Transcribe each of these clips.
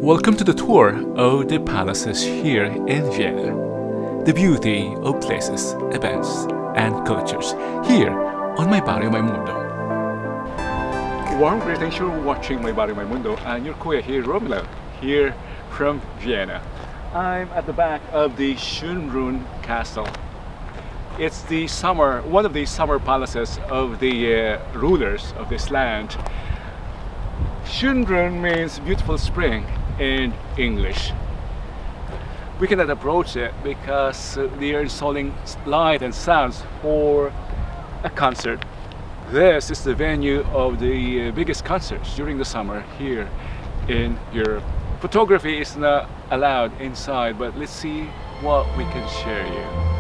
Welcome to the tour of the palaces here in Vienna. The beauty of places, events, and cultures here on My Barrio My Mundo. Warm greetings, you're watching My Barrio My Mundo, and your kuya here, Romelo, here from Vienna. I'm at the back of the Schönbrunn Castle. It's one of the summer palaces of the rulers of this land. Schönbrunn means beautiful spring in English. We cannot approach it because they are installing light and sounds for a concert. This is the venue of the biggest concerts during the summer here in Europe. Photography is not allowed inside, but let's see what we can share you.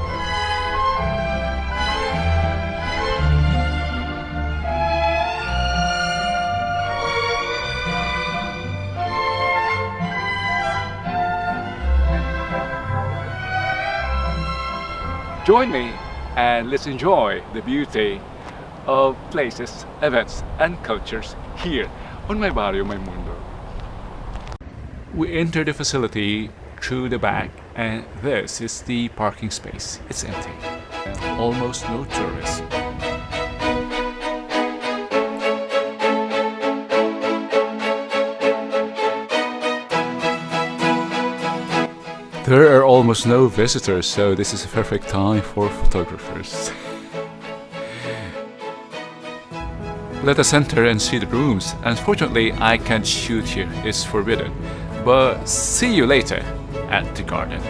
Join me and let's enjoy the beauty of places, events and cultures here on My Barrio My Mundo. We enter the facility through the back, and this is the parking space. It's empty. Almost no tourists. There are almost no visitors, so this is a perfect time for photographers. Let us enter and see the rooms. Unfortunately, I can't shoot here, it's forbidden. But see you later at the garden.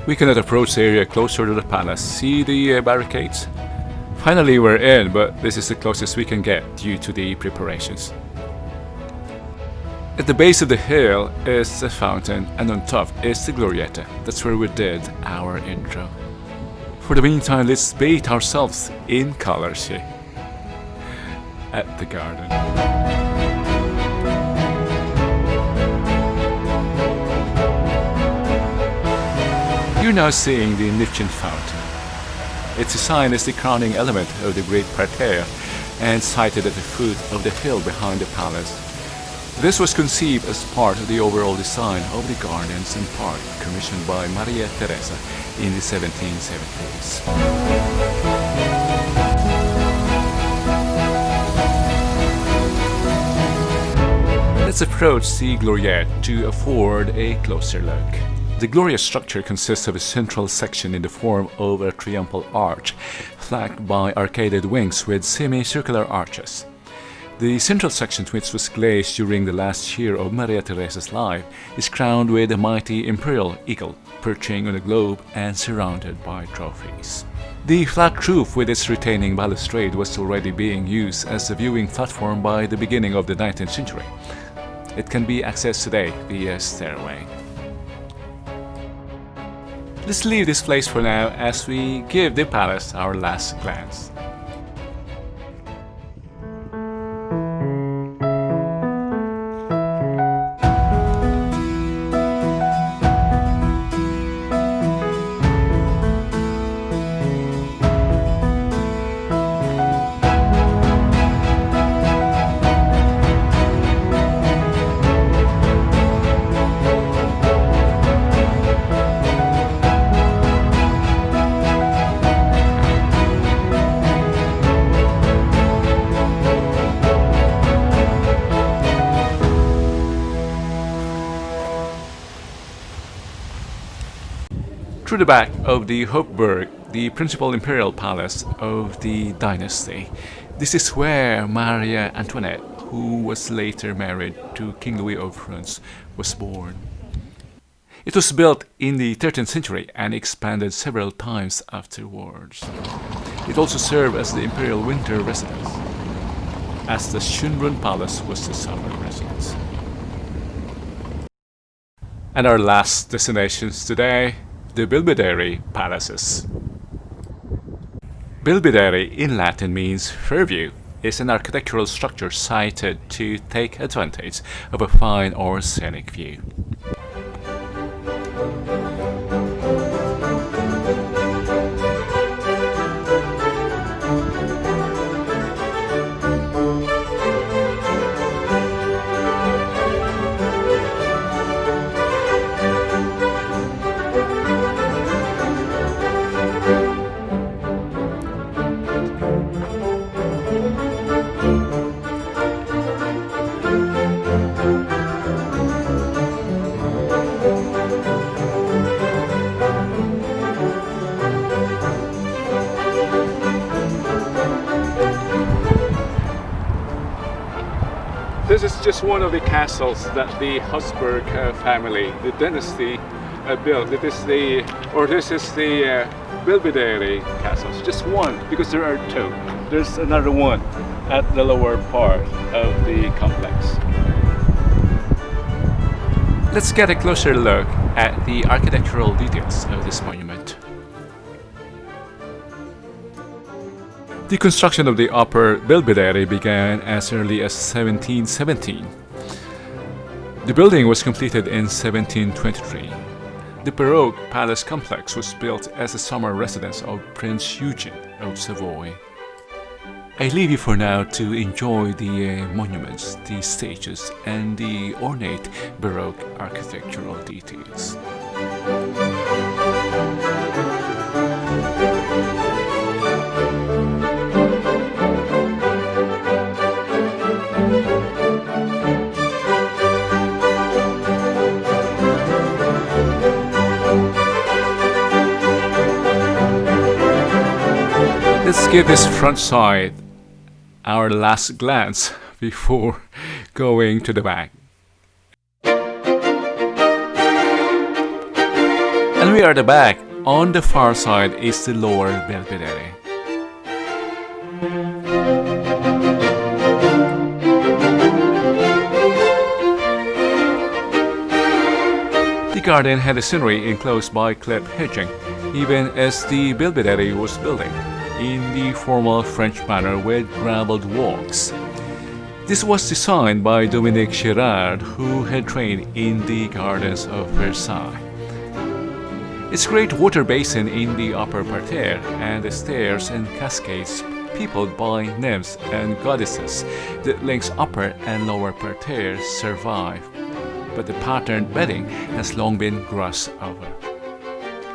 We cannot approach the area closer to the palace. See the barricades? Finally we're in, but this is the closest we can get due to the preparations. At the base of the hill is a fountain, and on top is the Gloriette. That's where we did our intro. For the meantime, let's bathe ourselves in colors here at the garden. You're now seeing the Egyptian fountain. Its design is the crowning element of the great parterre and sited at the foot of the hill behind the palace. This was conceived as part of the overall design of the gardens and park commissioned by Maria Theresa in the 1770s. Let's approach the Gloriette to afford a closer look. The Gloriette structure consists of a central section in the form of a triumphal arch, flanked by arcaded wings with semicircular arches. The central section, which was glazed during the last year of Maria Theresa's life, is crowned with a mighty imperial eagle perching on a globe and surrounded by trophies. The flat roof with its retaining balustrade was already being used as a viewing platform by the beginning of the 19th century. It can be accessed today via stairway. Let's leave this place for now as we give the palace our last glance. Through the back of the Hofburg, the principal imperial palace of the dynasty. This is where Maria Antoinette, who was later married to King Louis of France, was born. It was built in the 13th century and expanded several times afterwards. It also served as the imperial winter residence, as the Schönbrunn Palace was the summer residence. And our last destinations today, the Belvedere Palaces. Belvedere in Latin means fair view, is an architectural structure sited to take advantage of a fine or scenic view. This is just one of the castles that the Hofburg family, the dynasty, built. This is the Belvedere castles. Just one, because there are two. There's another one at the lower part of the complex. Let's get a closer look at the architectural details of this monument. The construction of the Upper Belvedere began as early as 1717. The building was completed in 1723. The Baroque palace complex was built as a summer residence of Prince Eugene of Savoy. I leave you for now to enjoy the monuments, the stages, and the ornate Baroque architectural details. Let's give this front side our last glance before going to the back. And we are at the back. On the far side is the Lower Belvedere. The garden had a scenery enclosed by cliff hedging, even as the Belvedere was building, in the formal French manner with gravelled walks. This was designed by Dominique Girard, who had trained in the gardens of Versailles. Its great water basin in the upper parterre and the stairs and cascades peopled by nymphs and goddesses that links upper and lower parterres survive, but the patterned bedding has long been grassed over.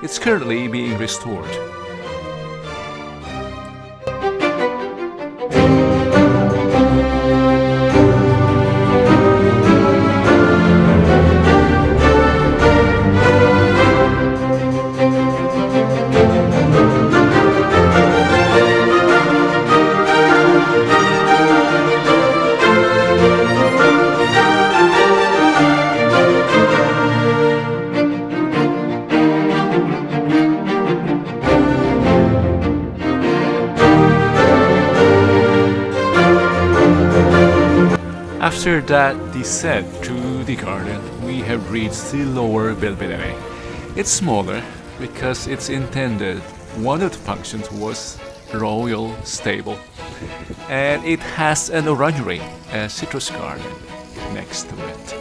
It's currently being restored. After that descent through the garden, we have reached the Lower Belvedere. It's smaller because it's intended, one of the functions was royal stable, and it has an orangery, a citrus garden, next to it.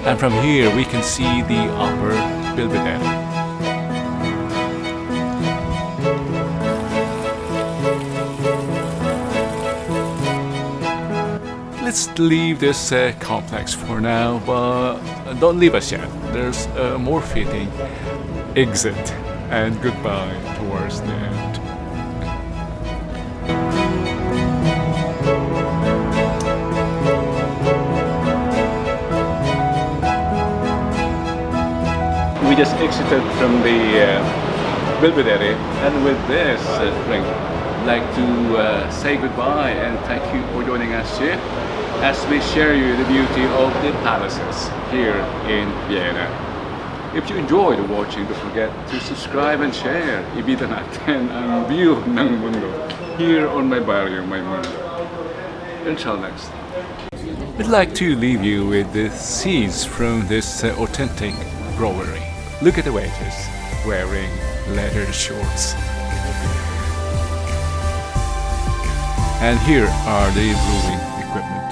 And from here we can see the Upper Belvedere. Let's leave this complex for now, but don't leave us yet. There's a more fitting exit and goodbye towards the end. We just exited from the Belvedere, and with this ring, I'd like to say goodbye and thank you for joining us here as we share you the beauty of the palaces here in Vienna. If you enjoyed watching, don't forget to subscribe and share. Ibida natin ang view ng mundo here on my barrio, my mundo. Until next time. We'd like to leave you with the scenes from this authentic brewery. Look at the waiters wearing leather shorts. And here are the brewing equipment.